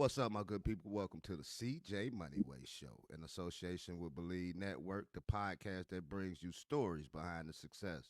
What's up, my good people? Welcome to the CJ Moneyway Show in association with Believe Network, the podcast that brings you stories behind the success.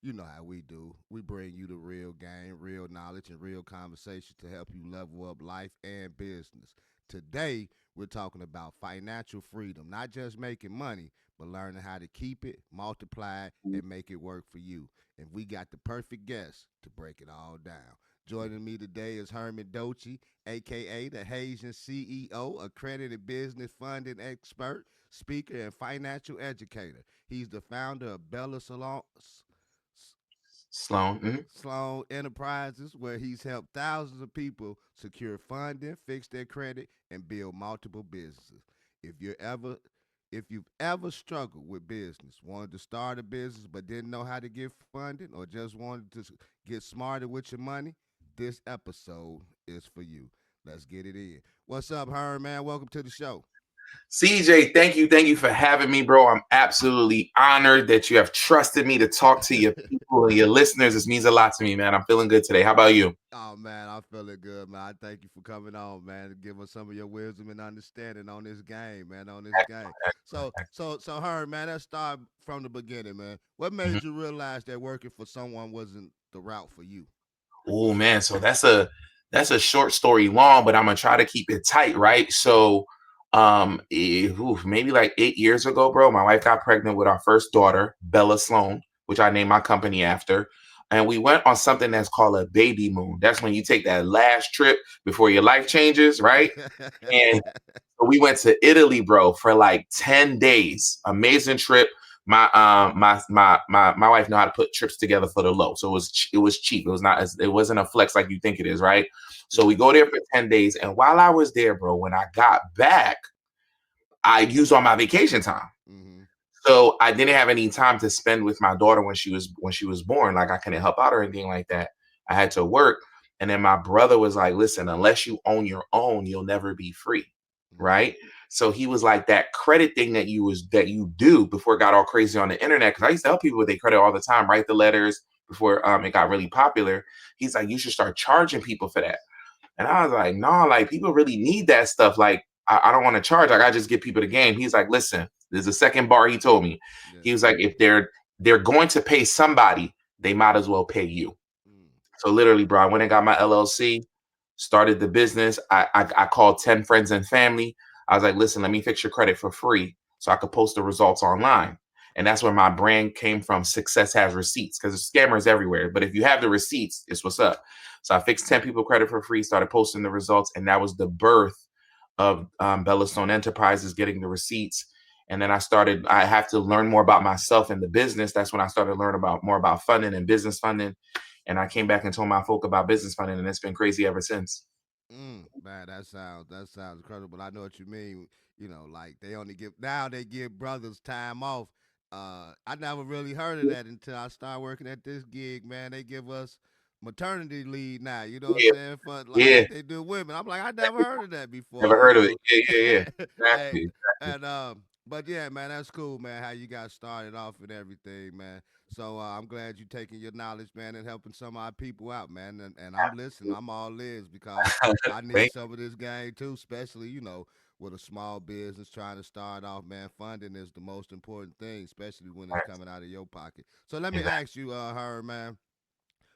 You know how we do. We bring you the real game, real knowledge, and real conversation to help you level up life and business. Today, we're talking about financial freedom, not just making money, but learning how to keep it, multiply it, and make it work for you. And we got the perfect guest to break it all down. Joining me today is Herman Dochi, aka the Haitian CEO, accredited business funding expert, speaker, and financial educator. He's the founder of Bella Salon, Sloan. Sloan Enterprises, where he's helped thousands of people secure funding, fix their credit, and build multiple businesses. If you're ever if you've ever struggled with business, wanted to start a business but didn't know how to get funding, or just wanted to get smarter with your money, this episode is for you. Let's get it in. What's up, Herm, man? Welcome to the show. CJ, thank you for having me, bro. I'm absolutely honored that you have trusted me to talk to your people and your listeners. This means a lot to me, man. I'm feeling good today. How about you? Oh man, I'm feeling good, man. I thank you for coming on, man, to give us some of your wisdom and understanding on this game, man. On this game. So, Herm, man, let's start from the beginning, man. What made you realize that working for someone wasn't the route for you? Oh man, so that's a short story long, but I'm gonna try to keep it tight, right? So maybe like 8 years ago, bro, my wife got pregnant with our first daughter, Bella Sloan, which I named my company after. And we went on something that's called a baby moon. That's when you take that last trip before your life changes, right? And so we went to Italy, bro, for like 10 days. Amazing trip. My wife know how to put trips together for the low. So it was cheap. It wasn't a flex like you think it is, right? So we Yeah. go there for 10 days. And while I was there, bro, when I got back, I used all my vacation time. Mm-hmm. So I didn't have any time to spend with my daughter when she was born. Like I couldn't help out or anything like that. I had to work. And then my brother was like, listen, unless you own your own, you'll never be free. Mm-hmm. Right. So he was like that credit thing that you do before it got all crazy on the internet. Cause I used to help people with their credit all the time, write the letters before it got really popular. He's like, you should start charging people for that. And I was like, no, like people really need that stuff. Like, I don't want to charge. Like, I just give people the game. He's like, listen, there's a second bar he told me. Yeah. He was like, if they're going to pay somebody, they might as well pay you. Mm. So literally, bro, I went and got my LLC, started the business. I called 10 friends and family. I was like, listen, let me fix your credit for free so I could post the results online. And that's where my brand came from. Success has receipts because there's scammers everywhere. But if you have the receipts, it's what's up. So I fixed 10 people credit for free, started posting the results. And that was the birth of Bellastone Enterprises, getting the receipts. And then I have to learn more about myself and the business. That's when I started learning about more about funding and business funding. And I came back and told my folk about business funding, and it's been crazy ever since. Man, that sounds incredible. I know what you mean. Like they give brothers time off. I never really heard of that until I started working at this gig. Man, they give us maternity leave now. You know what I'm Yeah, saying? For yeah. like they do women. I'm like, I never heard of that before. Never You heard of it. know, Yeah, yeah, yeah. hey, Exactly. and but yeah, man, that's cool, man. How you got started off and everything, man. So I'm glad you taking your knowledge, man, and helping some of our people out, man. And I'm listening. I'm all ears because I need Thank some of this game too, especially with a small business trying to start off, man. Funding is the most important thing, especially when it's coming out of your pocket. So let me Exactly. ask you, her man.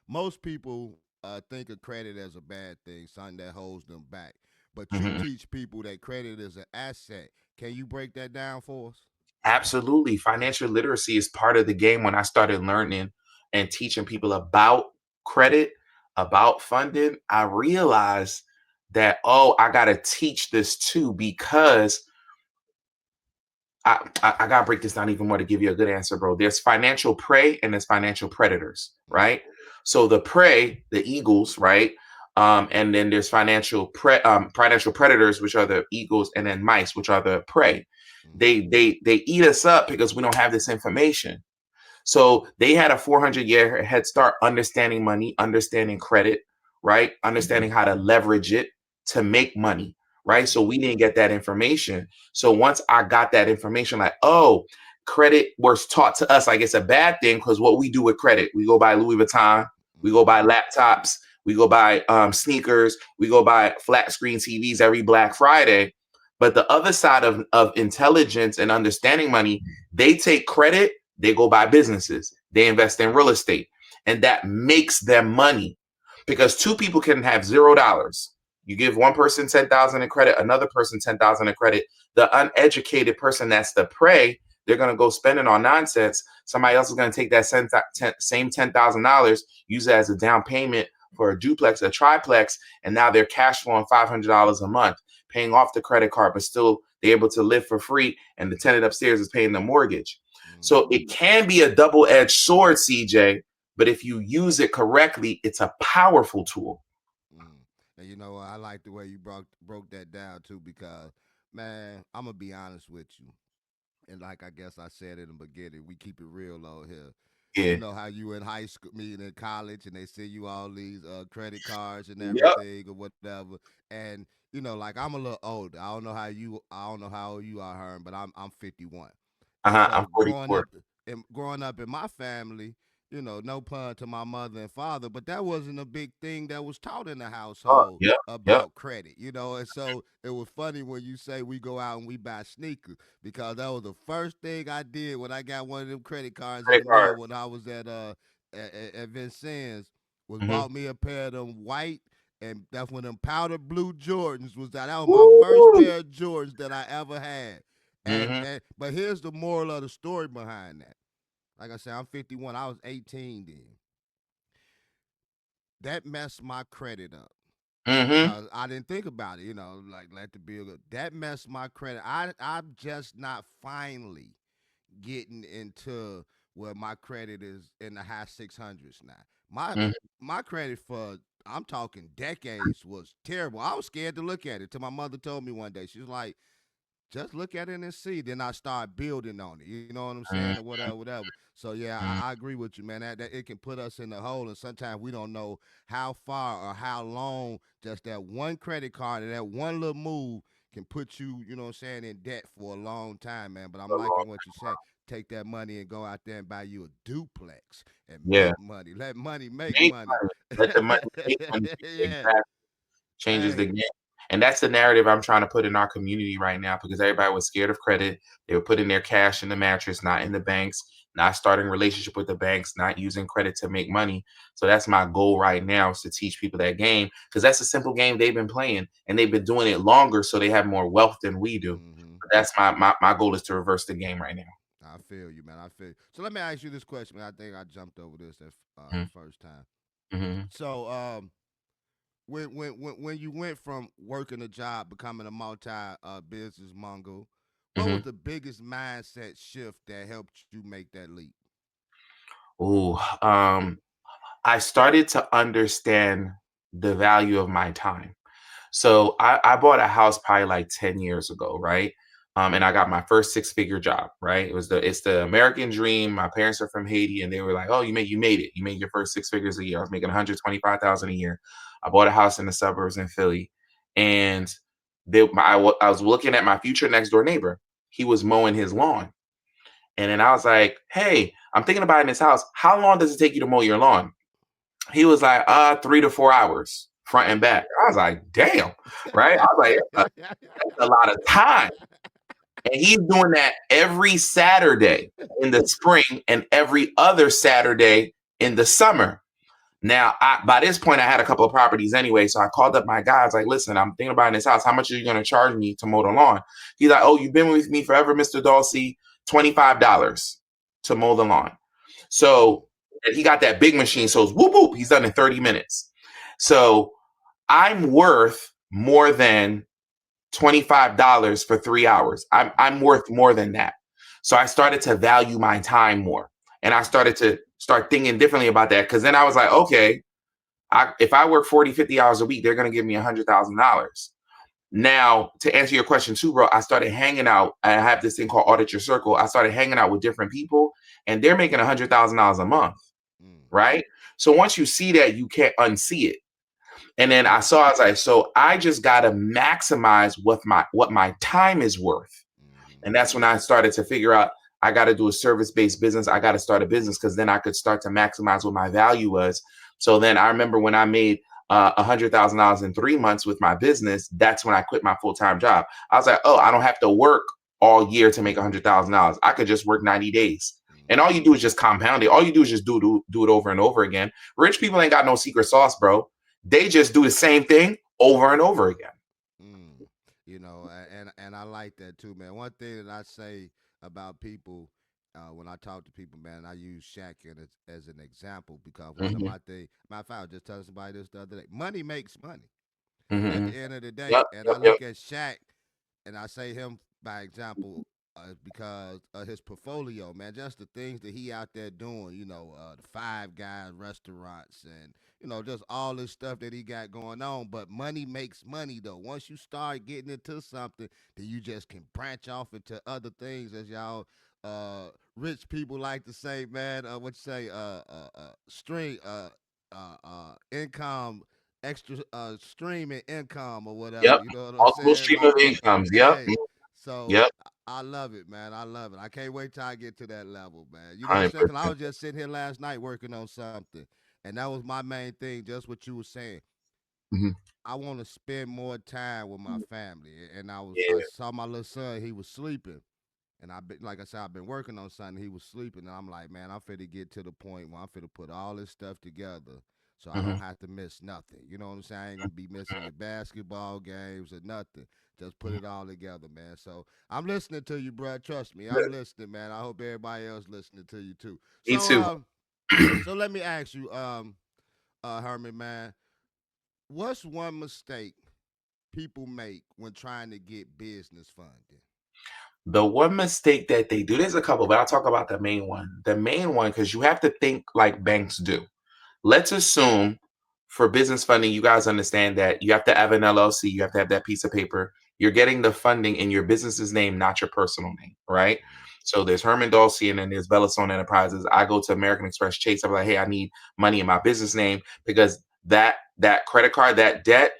Most people think of credit as a bad thing, something that holds them back. But you Mhm. teach people that credit is an asset. Can you break that down for us? Absolutely. Financial literacy is part of the game. When I started learning and teaching people about credit, about funding, I realized that, oh, I got to teach this too because I got to break this down even more to give you a good answer, bro. There's financial prey and there's financial predators, Mm-hmm. right? So the prey, the eagles, right? And then there's financial predators, which are the eagles, and then mice, which are the prey. Mm-hmm. They eat us up because we don't have this information. So they had a 400-year head start understanding money, understanding credit, right? Understanding how to leverage it to make money, right? Mm-hmm. So we didn't get that information. So once I got that information, like, oh, credit was taught to us like it's a bad thing because what we do with credit, we go buy Louis Vuitton, we go Mm-hmm. buy laptops, We go buy sneakers. We go buy flat screen TVs every Black Friday. But the other side of intelligence and understanding money, they take credit, they go buy businesses, they invest in real estate, and that makes them money. Because two people can have $0. You give one person 10,000 in credit, another person 10,000 in credit. The uneducated person that's the prey, they're going to go spend it on nonsense. Somebody else is going to take that same $10,000, use it as a down payment for a duplex, a triplex, and now they're cash flowing $500 a month, paying off the credit card, but still they're able to live for free, and the tenant upstairs is paying the mortgage. So it can be a double-edged sword, CJ, but if you use it correctly, it's a powerful tool. And you know, I like the way you broke that down too, because man, I'm gonna be honest with you. And like I guess I said in the beginning, we keep it real over here. You Yeah. know how you in high school, mean in college, and they send you all these credit cards and Yep. everything or whatever. And you know, like I'm a little older. I don't know how old you are, Herm, but I'm 51. And I'm so 44. growing up in my family, you know, no pun to my mother and father, but that wasn't a big thing that was taught in the Oh, household yep. Yep. about credit, you know. And so it was funny when you say we go out and we buy sneakers, because that was the first thing I did when I got one of them credit cards in Credit the mail card. when I was at Vincennes, was Mm-hmm. bought me a pair of them white, and that's when them powder blue Jordans was that. That was my first Woo! pair of Jordans that I ever had. Mm-hmm. And but here's the moral of the story behind that. Like I said, I'm 51. I was 18 then. That messed my credit up Mm-hmm. because I didn't think about it. You know, like let the bill go. That messed my credit. I'm just not finally getting into where my credit is in the high 600s now. My Mm-hmm. my credit for, I'm talking decades, was terrible. I was scared to look at it till my mother told me one day. She was like, just look at it and see. Then I start building on it. You know what I'm saying, or whatever, whatever. So yeah, I agree with you, man. That it can put us in the hole, and sometimes we don't know how far or how long just that one credit card and that one little move can put you, you know what I'm saying, in debt for a long time, man. But I'm liking what you said. Take that money and go out there and buy you a duplex and Yeah. make money. Let money make Make money. money. Let the money make money. Yeah. Exactly. Changes the Hey. game. And that's the narrative I'm trying to put in our community right now, because everybody was scared of credit. They were putting their cash in the mattress, not in the banks, not starting a relationship with the banks, not using credit to make money. So that's my goal right now, is to teach people that game, because that's a simple game they've been playing, and they've been doing it longer, so they have more wealth than we do. Mm-hmm. But that's my goal, is to reverse the game right now. I feel you, man. I feel you. So let me ask you this question, man. I think I jumped over this the Mm-hmm. first time. Mm-hmm. So when you went from working a job, becoming a multi business mogul, what Mm-hmm. was the biggest mindset shift that helped you make that leap? Ooh, I started to understand the value of my time. So I bought a house probably like 10 years ago, right? And I got my first six-figure job, right? It's the American dream. My parents are from Haiti, and they were like, "Oh, you made it. You made your first six figures a year." I was making 125,000 a year. I bought a house in the suburbs in Philly, and I was looking at my future next door neighbor. He was mowing his lawn, and then I was like, "Hey, I'm thinking about buying this house. How long does it take you to mow your lawn?" He was like, 3 to 4 hours, front and back. I was like, damn, right? I was like, that's a lot of time. And he's doing that every Saturday in the spring and every other Saturday in the summer. Now, by this point, I had a couple of properties anyway. So I called up my guy. I was like, listen, I'm thinking about buying this house. How much are you going to charge me to mow the lawn? He's like, oh, you've been with me forever, Mr. Dulcie. $25 to mow the lawn. So and he got that big machine. So it's whoop, whoop. He's done in 30 minutes. So I'm worth more than $25 for 3 hours. I'm worth more than that. So I started to value my time more. And I started to start thinking differently about that. Because then I was like, okay, if I work 40, 50 hours a week, they're going to give me $100,000. Now, to answer your question too, bro, I started hanging out. I have this thing called Audit Your Circle. I started hanging out with different people, and they're making $100,000 a month, Mm. right? So once you see that, you can't unsee it. And then I was like, so I just gotta maximize what my time is worth. Mm-hmm. And that's when I started to figure out I got to do a service-based business. I got to start a business, because then I could start to maximize what my value was. So then I remember when I made $100,000 in 3 months with my business. That's when I quit my full-time job. I was like, oh, I don't have to work all year to make $100,000. I could just work 90 days. And all you do is just compound it. All you do is just do it over and over again. Rich people ain't got no secret sauce, bro. They just do the same thing over and over again. Mm. And I like that too, man. One thing that I say about people when I talk to people, man, I use Shaq as an example because one of Mm-hmm. my things, matter of fact, I was just telling somebody this the other day. Money makes money at Mm-hmm. the end of the day, Yep. and I Yep. Yep. look at Shaq, and I say him by example. Because of his portfolio, man, just the things that he out there doing, the Five Guys restaurants and just all this stuff that he got going on. But money makes money though. Once you start getting into something, then you just can branch off into other things, as y'all rich people like to say, man. What you say? String income, extra streaming income or whatever. Yep. You know what I'm Multiple saying? stream Like, of incomes. Yep. hey, so Yep. I love it, man. I love it. I can't wait till I get to that level, man. You know what I'm saying? Because I 100%. was just sitting here last night working on something, and that was my main thing, just what you were saying. Hmm. I want to spend more time with my family. And I Yeah. saw my little son, he was sleeping. And like I said, I've been working on something. He was sleeping, and I'm like, man, I'm finna get to the point where I'm finna put all this stuff together, so I Hmm. don't have to miss nothing. You know what I'm saying? I ain't gonna be missing your basketball games or nothing. Just put it all together, man. So I'm listening to you, bro. Trust me, I'm listening, man. I hope everybody else listening to you too. Me So too. so let me ask you, Herman, man, what's one mistake people make when trying to get business funding? The one mistake that they do, there's a couple, but I'll talk about the main one. The main one, because you have to think like banks do. Let's assume for business funding, you guys understand that you have to have an LLC, you have to have that piece of paper. You're getting the funding in your business's name, not your personal name, right? So there's Herman Dulcie and then there's Bellastone Enterprises. I go to American Express Chase. I'm like, hey, I need money in my business name because that credit card, that debt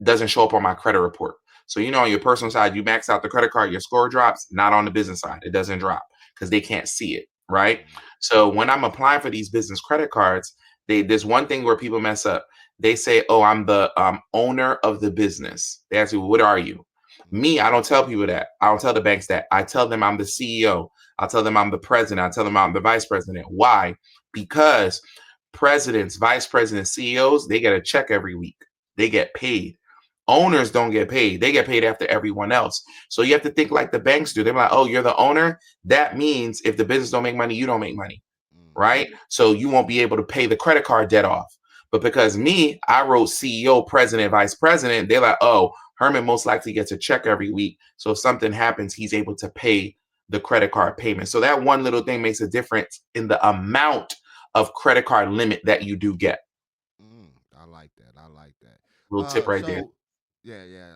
doesn't show up on my credit report. So, on your personal side, you max out the credit card, your score drops, not on the business side. It doesn't drop because they can't see it, right? Mm-hmm. So when I'm applying for these business credit cards, there's one thing where people mess up. They say, oh, I'm the owner of the business. They ask you, what are you? Me, I don't tell people that. I don't tell the banks that. I tell them I'm the CEO. I'll tell them I'm the president. I tell them I'm the vice president. Why? Because presidents, vice presidents, CEOs, they get a check every week. They get paid. Owners don't get paid. They get paid after everyone else. So you have to think like the banks do. They're like, oh, you're the owner. That means if the business don't make money, you don't make money, Mm-hmm. right? So you won't be able to pay the credit card debt off. But because me, I wrote CEO, president, vice president, they're like, oh, Herman most likely gets a check every week. So if something happens, he's able to pay the credit card payment. So that one little thing makes a difference in the amount of credit card limit that you do get. I like that. I like that. Little tip right there. So yeah, yeah,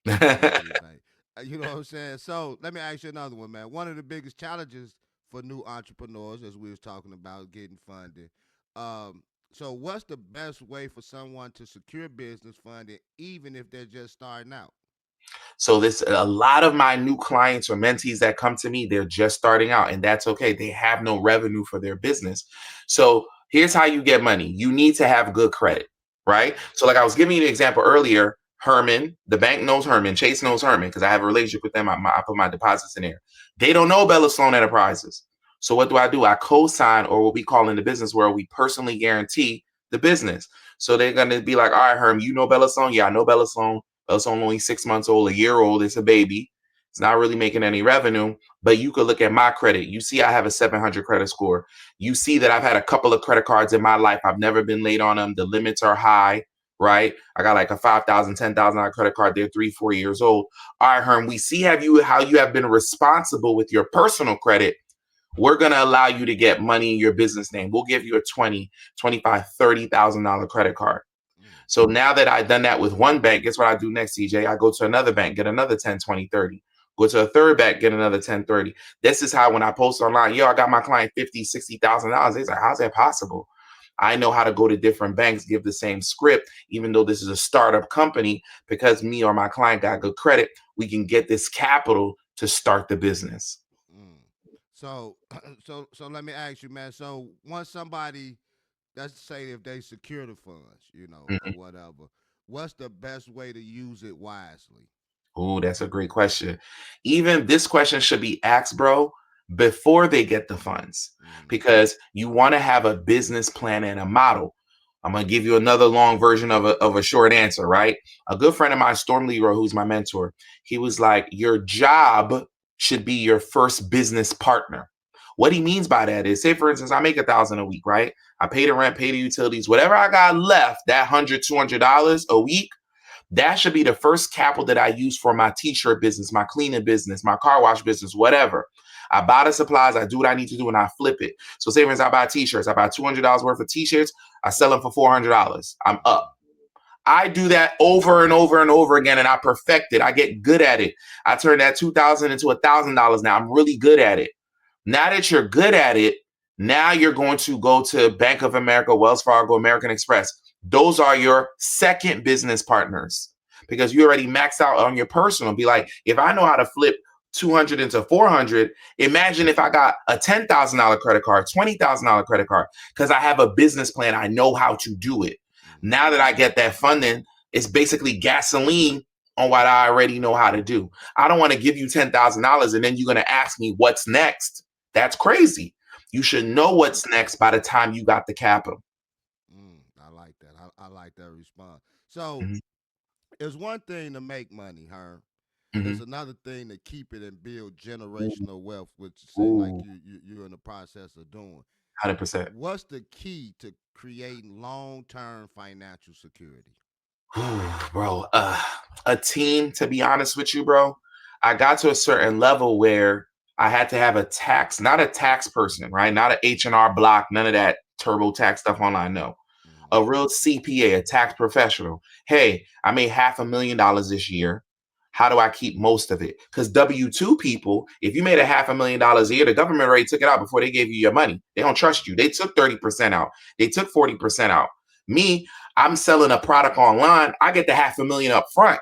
that's the money thing. You know what I'm saying? So let me ask you another one, man. One of the biggest challenges for new entrepreneurs, as we was talking about getting funding. Um, so what's the best way for someone to secure business funding, even if they're just starting out? So this a lot of my new clients or mentees that come to me, they're just starting out, and that's okay. They have no revenue for their business. So here's how you get money. You need to have good credit, right? Mm-hmm. So like I was giving you an example earlier, Herman, the bank knows Herman, Chase knows Herman because I have a relationship with them. I put my deposits in there. They don't know Bella Sloan Enterprises. So what do? I co-sign, or what we call in the business world, we personally guarantee the business. So they're gonna be like, all right, Herman, you know Bella Sloan? Yeah, I know Bella Sloan. It's only 6 months old, a year old. It's a baby. It's not really making any revenue, but you could look at my credit. You see, I have a 700 credit score. You see that I've had a couple of credit cards in my life. I've never been late on them. The limits are high, right? I got like a 5,000, $10,000 credit card. They're 3, 4 years old. All right, Herm, we see how you have been responsible with your personal credit. We're going to allow you to get money in your business name. We'll give you a 20, 25, $30,000 credit card. Mm-hmm. So now that I've done that with one bank, guess what I do next, CJ? I go to another bank, get another 10, 20, 30. Go to a third bank, get another 10, 30. This is how when I post online, yo, I got my client 50, $60,000. They're like, how's that possible? I know how to go to different banks, give the same script, even though this is a startup company, because me or my client got good credit, we can get this capital to start the business. Mm. So, so let me ask you, man. So once somebody let's say if they secure the funds, you know, or Mhm. whatever, what's the best way to use it wisely? Ooh, that's a great question. Even this question should be asked, bro, before they get the funds, Mm-hmm. because you want to have a business plan and a model. I'm gonna give you another long version of a short answer, right? A good friend of mine, Storm Leroy, who's my mentor, he was like, your job should be your first business partner. What he means by that is, say for instance, I make 1,000 a week, right? I pay the rent, pay the utilities, whatever I got left, that $100, $200 a week, that should be the first capital that I use for my t-shirt business, my cleaning business, my car wash business, whatever. I buy the supplies, I do what I need to do, and I flip it. So say for instance, I buy t-shirts, I buy $200 worth of t-shirts, I sell them for $400. I'm up. I do that over and over and over again, and I perfect it. I get good at it. I turn that 2,000 into $1,000 now. I'm really good at it. Now that you're good at it, now you're going to go to Bank of America, Wells Fargo, American Express. Those are your second business partners because you already maxed out on your personal. Be like, if I know how to flip 200 into 400, imagine if I got a $10,000 credit card, $20,000 credit card, because I have a business plan. I know how to do it. Mm-hmm. Now that I get that funding, it's basically gasoline on what I already know how to do. I don't want to give you $10,000 and then you're going to ask me what's next. That's crazy. You should know what's next by the time you got the capital. I like that. I like that response. So Mhm, it's one thing to make money, Herm. It's mhm. another thing to keep it and build Ooh, generational wealth, which it seems like ooh, you're in the process of doing. 100%. What's the key to creating long term financial security? Bro, a team, to be honest with you, bro, I got to a certain level where I had to have a tax, not a tax person, right? Not an H&R Block, none of that turbo tax stuff online. No, Mm-hmm. a real CPA, a tax professional. Hey, I made $500,000 this year. How do I keep most of it? Because W-2 people, if you made a $500,000 a year, the government already took it out before they gave you your money. They don't trust you. They took 30% out. They took 40% out. Me, I'm selling a product online. I get the 500,000 up front.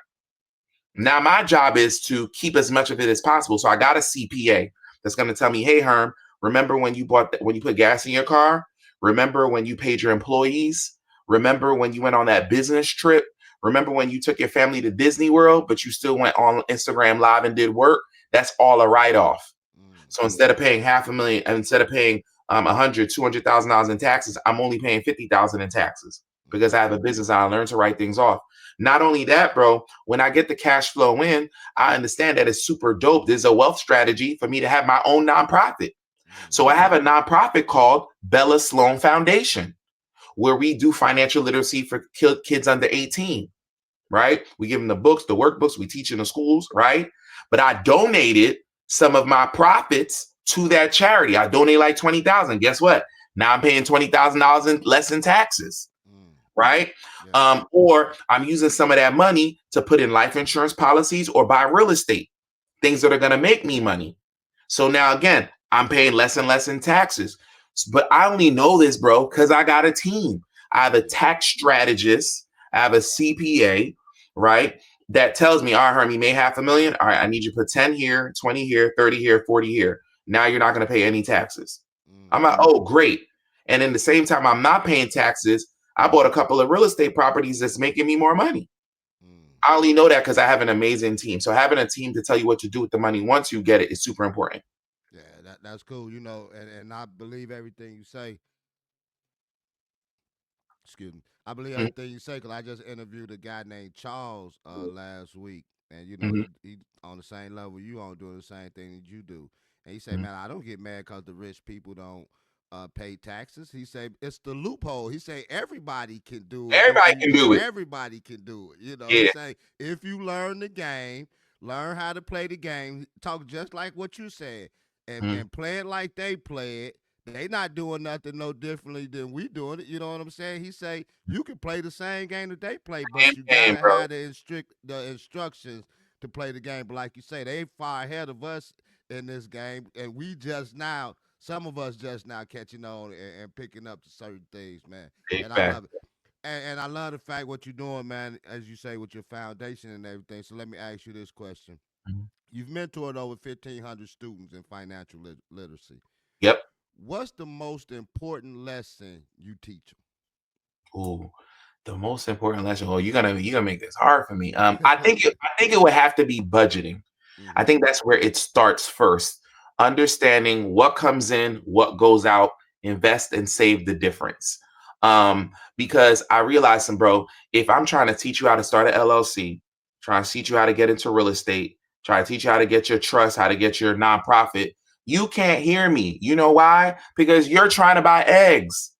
Now my job is to keep as much of it as possible. So I got a CPA that's going to tell me, "Hey, Herm, remember when you when you put gas in your car? Remember when you paid your employees? Remember when you went on that business trip? Remember when you took your family to Disney World, but you still went on Instagram Live and did work? That's all a write-off. Mm, So instead of paying 500,000, instead of paying 100, $200,000 in taxes, I'm only paying 50,000 in taxes because I mm, have a business and I learned to write things off. Not only that, bro, when I get the cash flow in, I understand that it's super dope. There's a wealth strategy for me to have my own nonprofit. mm, So I have a nonprofit called Bella Sloan Foundation, where we do financial literacy for kids under 18, right? We give them the books, the workbooks, we teach in the schools, right? But I donated some of my profits to that charity. I donate like 20,000. Guess what? Now I'm paying $20,000 in less in taxes, mm. right? Yeah. Or I'm using some of that money to put in life insurance policies or buy real estate, things that are going to make me money. So now again, I'm paying less and less in taxes. But I only know this, bro, because I got a team. I have a Yeah. tax strategist, I have a CPA, right? That tells me, all right, Herm, you made 500,000. All right, I need you to put 10 here, 20 here, 30 here, 40 here. Now you're not going to pay any taxes. I'm Mm, like, oh, great. And in the same time, I'm not paying taxes. I bought a couple of real estate properties that's making me more money. mm. I only know that because I have an amazing team. So having a team to tell you what to do with the money once you get it is super important. Yeah, that's cool. You know, and I believe everything you say. Excuse me. I believe Mhm, everything you say because I just interviewed a guy named Charles last week, and you know mhm, he on the same level you on doing the same thing that you do, and he said, mhm. "Man, I don't get mad because the rich people don't pay taxes." He said it's the loophole. He said everybody can do it if Everybody you can do it. everybody can do it. You know, he Yeah. say if you learn the game, learn how to play the game, talk just like what you said, Mhm. and play it like they play it. They not doing nothing no differently than we doing it. You know what I'm saying? He say you can play the same game that they play, Same but you game, gotta bro. have the instructions to play the game. But like you say, they far ahead of us in this game, and we just now. Some of us just now catching on and picking up to certain things, man. Big And I fact. love it. And I love the fact what you're doing, man. As you say with your foundation and everything. So let me ask you this question: Mhm. You've mentored over 1,500 students in financial literacy. Yep. What's the most important lesson you teach them? Ooh, the most important lesson. Oh, you're gonna make this hard for me. I think it would have to be budgeting. I Mm-hmm. think that's where it starts first. Understanding what comes in, what goes out, invest and save the difference. Because I realized, some bro, if I'm trying to teach you how to start an LLC, trying to teach you how to get into real estate, trying to teach you how to get your trust, how to get your nonprofit, you can't hear me. You know why? Because you're trying to buy eggs.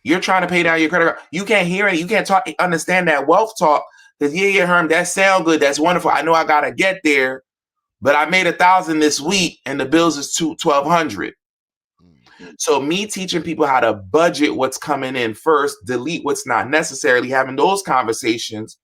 You're trying to pay down your credit card. You can't hear it. You can't talk, understand that wealth talk. Because yeah, Herm, that sound good. That's wonderful. I know I gotta get there, but I made 1,000 this week, and the bills is 1,200. So me teaching people how to budget what's coming in first, delete what's not necessarily, having those conversations,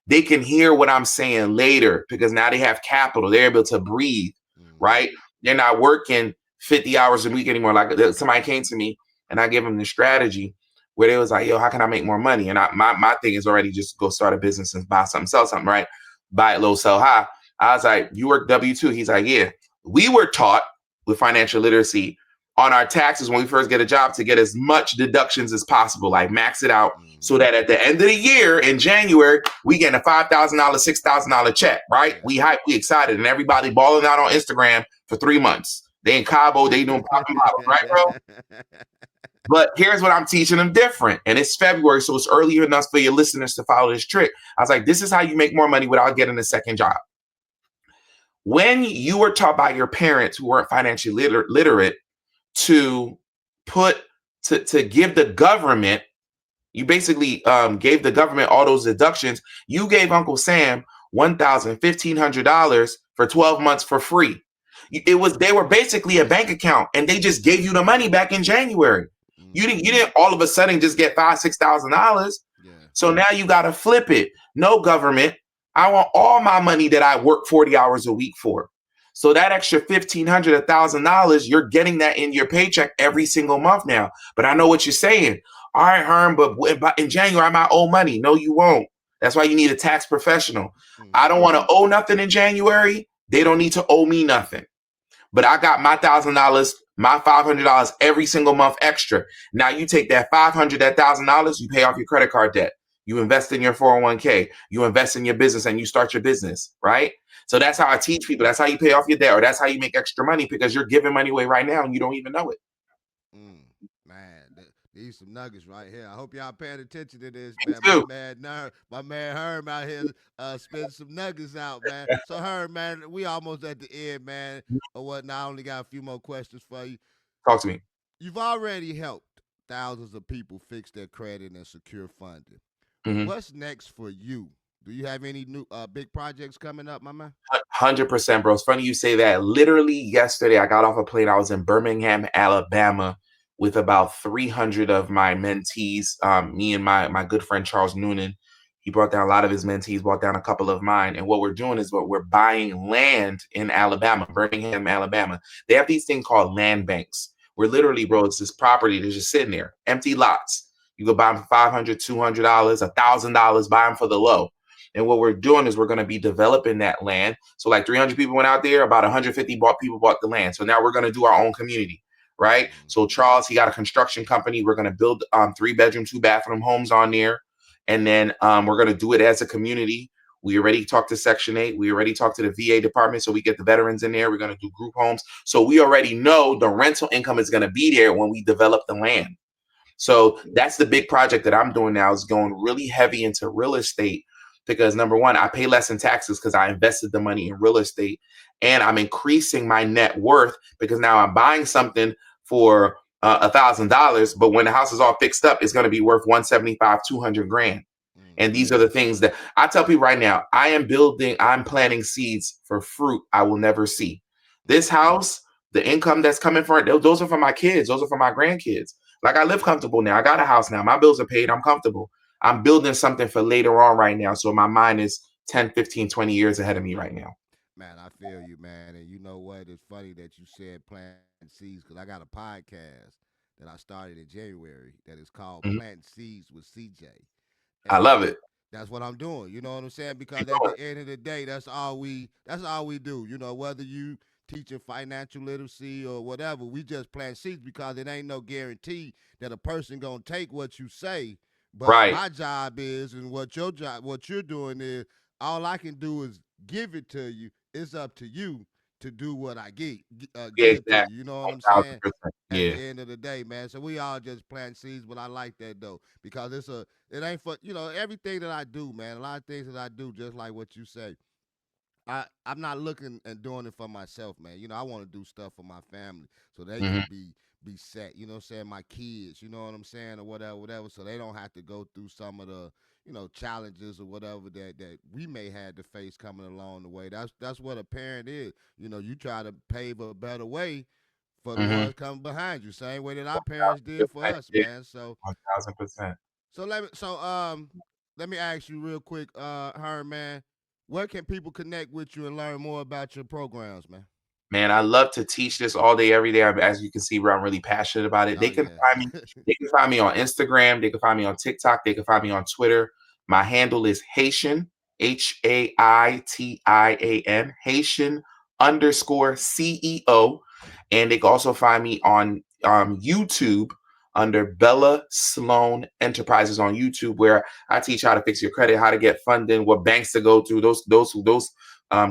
they can hear what I'm saying later because now they have capital. They're able to breathe, Mm-hmm. right? They're not working 50 hours a week anymore. Like somebody came to me and I gave them the strategy where they was like, yo, how can I make more money? And my thing is already just go start a business and buy something, sell something, right? Buy it low, sell high. I was like, you work W-2? He's like, yeah. We were taught with financial literacy on our taxes when we first get a job to get as much deductions as possible, like max it out so Mm-hmm. that at the end of the year in January, we get a $5,000, $6,000 check, right? Yeah. We hype, we excited, and everybody balling out on Instagram for 3 months. They in Cabo, they doing popping bottles, right, bro? But here's what I'm teaching them different. And it's February, so it's early enough for your listeners to follow this trick. I was like, this is how you make more money without getting a second job. When you were taught by your parents who weren't financially literate to put to give the government, you basically gave the government all those deductions. You gave Uncle Sam $1,000, $1,500 for 12 months for free. It was they were basically a bank account, and they just gave you the money back in January. You didn't all of a sudden just get $5,000, $6,000. Yeah. So now you got to flip it. No, government, I want all my money that I work 40 hours a week for. So that extra $1,500, $1,000, you're getting that in your paycheck every single month now. But I know what you're saying. All right, Herm, but in January I might owe money. No, you won't. That's why you need a tax professional. I don't Mm-hmm. want to owe nothing in January. They don't need to owe me nothing. But I got my $1,000, my $500 every single month extra. Now you take that 500, that $1,000, you pay off your credit card debt. You invest in your 401k. You invest in your business, and you start your business, right? So that's how I teach people. That's how you pay off your debt, or that's how you make extra money because you're giving money away right now and you don't even know it. Mm. Man, these some nuggets right here. I hope y'all paying attention to this, Me man. too. My man Herm out here spitting some nuggets out, man. So Herm, man, we almost at the end, man. Or what? Now I only got a few more questions for you. Talk to me. You've already helped thousands of people fix their credit and secure funding. Mhm. What's next for you? Do you have any new big projects coming up, my man? 100%, bro. It's funny you say that. Literally yesterday, I got off a plane. I was in Birmingham, Alabama, with about 300 of my mentees. Me and my good friend Charles Noonan. He brought down a lot of his mentees, brought down a couple of mine. And what we're doing is what we're buying land in Alabama, Birmingham, Alabama. They have these things called land banks, where literally, bro, it's this property that's just sitting there, empty lots. You go buy them for $500, $200, $1,000, buy them for the low. And what we're doing is we're going to be developing that land. So like 300 people went out there, about 150 people bought the land. So now we're going to do our own community, right? Mm-hmm. So Charles, he got a construction company. We're going to build 3 bedroom, 2 bathroom homes on there. And then we're going to do it as a community. We already talked to Section 8. We already talked to the VA department. So we get the veterans in there. We're going to do group homes. So we already know the rental income is going to be there when we develop the land. So that's the big project that I'm doing now, is going really heavy into real estate because number one, I pay less in taxes because I invested the money in real estate, and I'm increasing my net worth because now I'm buying something for $1,000, but when the house is all fixed up, it's going to be worth 175, 200 grand. And Mm-hmm. these are the things that I tell people right now. I'm planting seeds for fruit I will never see. This Mm-hmm. house, the income that's coming from it, those are for my kids, those are for my grandkids. Like I live comfortable now. I got a house now. My bills are paid. I'm comfortable. I'm building something for later on right now. So my mind is 10, 15, 20 years ahead of me right now. Man, I feel you, man. And you know what? It's funny that you said plant seeds because I got a podcast that I started in January that is called Mhm. Plant Seeds with CJ. I And love it. that's what I'm doing. You know what I'm saying? Because Keep at going. the end of the day, that's all we do. You know, whether you teaching financial literacy or whatever, we just plant seeds because it ain't no guarantee that a person gonna take what you say But Right. my job is, and what you're doing is, all I can do is give it to you. It's up to you to do what I Yeah, give to exactly. you. You know what I'm saying? 1000%. At Yeah. the end of the day, man. So we all just plant seeds, but I like that though because it ain't for everything that I do, man. A lot of things that I do, just like what you say. I'm not looking and doing it for myself, man. I want to do stuff for my family so they Hmm. can be set. You know what I'm saying? My kids, you know what I'm saying, or whatever, whatever, so they don't have to go through some of the challenges or whatever that we may have to face coming along the way. That's what a parent is. You try to pave a better way for the Hmm. ones coming behind you, same way that our parents did for us, Yeah. man. So 1000%. so let me ask you real quick, Herm, man, where can people connect with you and learn more about your programs, man? Man, I love to teach this all day, every day. As you can see, where I'm really passionate about it. Oh yeah. They can find me on Instagram. They can find me on TikTok. They can find me on Twitter. My handle is Haitian, Haitiin, Haitian underscore CEO. And they can also find me on YouTube under Bella Sloan Enterprises on YouTube, where I teach how to fix your credit, how to get funding, what banks to go to. Those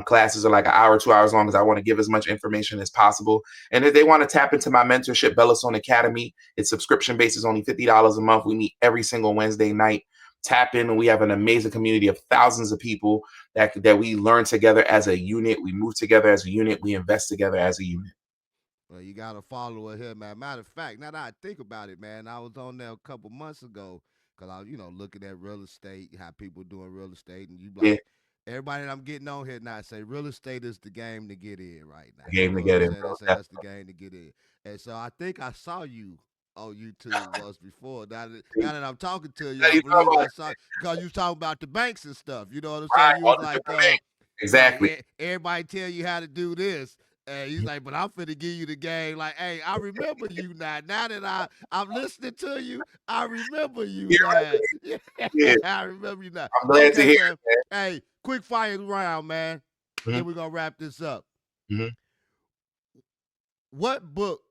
classes are like an hour, 2 hours long, because I want to give as much information as possible. And if they want to tap into my mentorship, Bellastone Academy, it's subscription based, is only $50 a month. We meet every single Wednesday night. Tap in, and we have an amazing community of thousands of people that we learn together as a unit. We move together as a unit. We invest together as a unit. Well, you got a follower here, man. Matter of fact, now that I think about it, man, I was on there a couple months ago because I was, looking at real estate, how people doing real estate, and you Yeah, like everybody that I'm getting on here now say real estate is the game to get in right now. the You game know what I'm together, saying? They bro. say that's the game to get in, and so I think I saw you on YouTube once before. Now that I'm talking to you, How I you know believe about I saw because you was talking about the banks and stuff. You know what I'm saying? right? You All was the like, different names. right, Exactly. everybody tell you how to do this. And he's like, but I'm finna give you the game. Like, hey, I remember you now. Now that I'm listening to you, I remember you You're now. right. Yeah, Yeah, I remember you now. I'm glad to Okay, hear man. it, Hey, quick fire round, man. man. Then we're gonna wrap this up. Hmm. What book?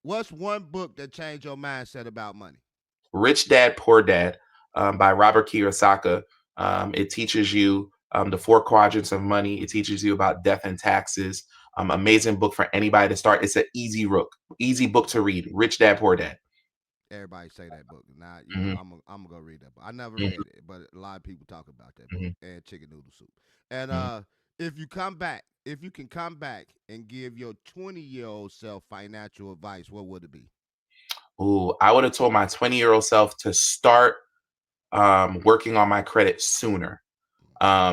What's one book that changed your mindset about money? Rich Dad Poor Dad by Robert Kiyosaki. It teaches you the four quadrants of money. It teaches you about death and taxes. Amazing book for anybody to start. It's an easy book to read. Rich Dad Poor Dad. Everybody say that book. Now, Hmm. I'm gonna go read that book. I never Hmm. read it, but a lot of people talk about that book Hmm. and chicken noodle soup. And Hmm. if you can come back and give your 20-year-old self financial advice, what would it be? Ooh, I would have told my 20-year-old self to start working on my credit sooner.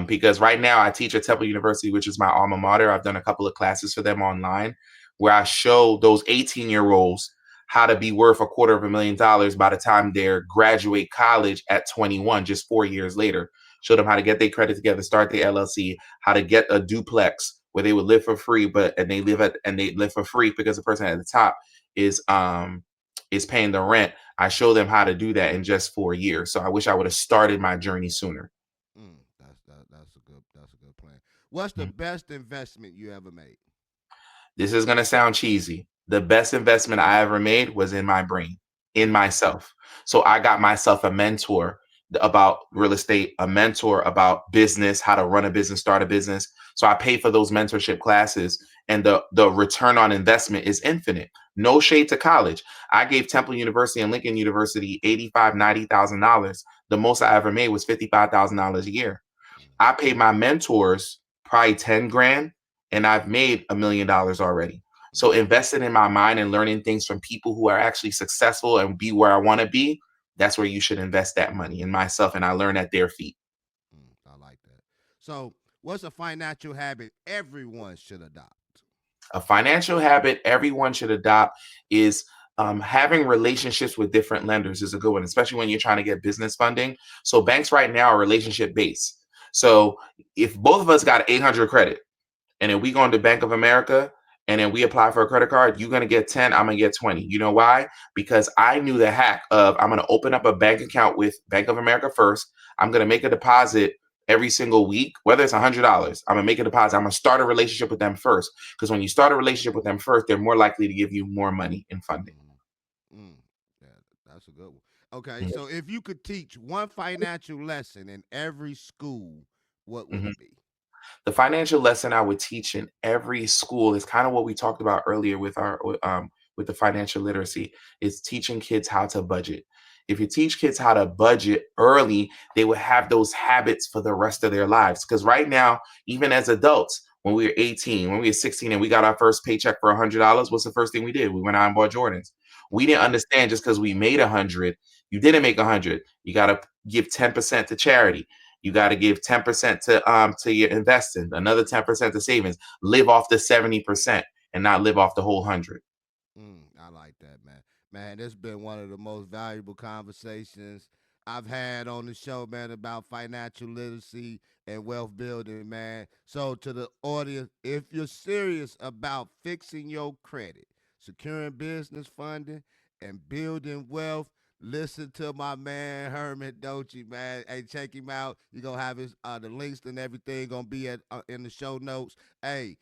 Because right now I teach at Temple University, which is my alma mater. I've done a couple of classes for them online where I show those 18-year-olds how to be worth $250,000 by the time they graduate college at 21, just 4 years later. Show them how to get their credit together, start their LLC, how to get a duplex where they would live for free, and they live for free because the person at the top is paying the rent. I show them how to do that in just 4 years. So I wish I would have started my journey sooner. That's a good plan. What's the best investment you ever made? This is going to sound cheesy. The best investment I ever made was in my brain, in myself. So I got myself a mentor about real estate, a mentor about business, how to run a business, start a business. So I pay for those mentorship classes, and the return on investment is infinite. No shade to college. I gave Temple University and Lincoln University $90,000. The most I ever made was $55,000 a year. I paid my mentors probably 10 grand, and I've made $1 million already. So Mm, investing in my mind and learning things from people who are actually successful and be where I want to be, that's where you should invest that money in myself. And I learn at their feet. I like that. So, what's a financial habit everyone should adopt? A financial habit everyone should adopt is having relationships with different lenders is a good one, especially when you're trying to get business funding. So banks right now are relationship based. So if both of us got 800 credit, and then we go into Bank of America and then we apply for a credit card, you're gonna get 10, I'm gonna get 20. You know why? Because I knew the hack of I'm gonna open up a bank account with Bank of America first. I'm gonna make a deposit every single week, whether it's $100. I'm gonna make a deposit. I'm gonna start a relationship with them first. Because when you start a relationship with them first, they're more likely to give you more money in funding. Mm, mm, yeah, that's a good one. Okay, so if you could teach one financial lesson in every school, what would Mhm. it be? The financial lesson I would teach in every school is kind of what we talked about earlier with with the financial literacy, is teaching kids how to budget. If you teach kids how to budget early, they will have those habits for the rest of their lives. Because right now, even as adults, when we were 18, when we were 16, and we got our first paycheck for $100, what's the first thing we did? We went out and bought Jordans. We didn't understand just because we made 100, you didn't make 100. You got to give 10% to charity. You got to give 10% to your investing, another 10% to savings. Live off the 70% and not live off the whole 100. I like that, man. Man, this has been one of the most valuable conversations I've had on the show, man, about financial literacy and wealth building, man. So, to the audience, if you're serious about fixing your credit, securing business funding, and building wealth, listen to my man Herman Dochi, man. Hey, check him out. You're gonna have his the links and everything gonna be at in the show notes. Hey,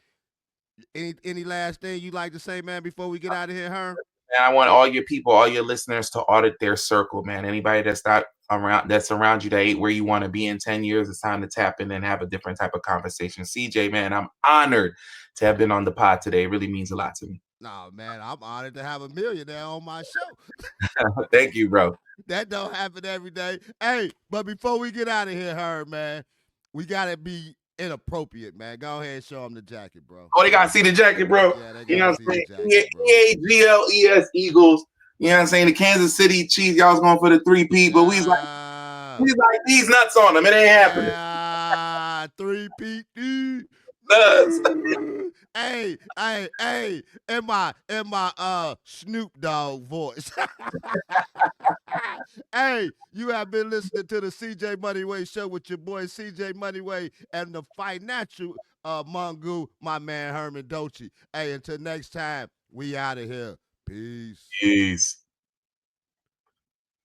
any last thing you like to say, man, before we get out of here, Herm? And I want all your people, all your listeners to audit their circle, man. Anybody that's not around, that's around you, that ain't where you want to be in 10 years, it's time to tap in and have a different type of conversation. CJ, man, I'm honored to have been on the pod today. It really means a lot to me. No, man, I'm honored to have a millionaire on my show. Thank you, bro. That don't happen every day. Hey, but before we get out of here, Herm, man, we gotta be inappropriate, man. Go ahead and show them the jacket, bro. Oh, they got to see the jacket, bro. Yeah, they You know gotta what see I'm the saying? jacket, bro. EAGLES Eagles. You know what I'm saying? The Kansas City Chiefs, y'all was going for the 3-peat, but Ah, we was like these nuts on them. It ain't happening. three PT. Nuts. Hey, in my Snoop Dogg voice. Hey, you have been listening to the CJ Moneyway Show with your boy CJ Moneyway and the financial mongoose, my man Herman Dochi. Hey, until next time, we out of here. Peace. Peace.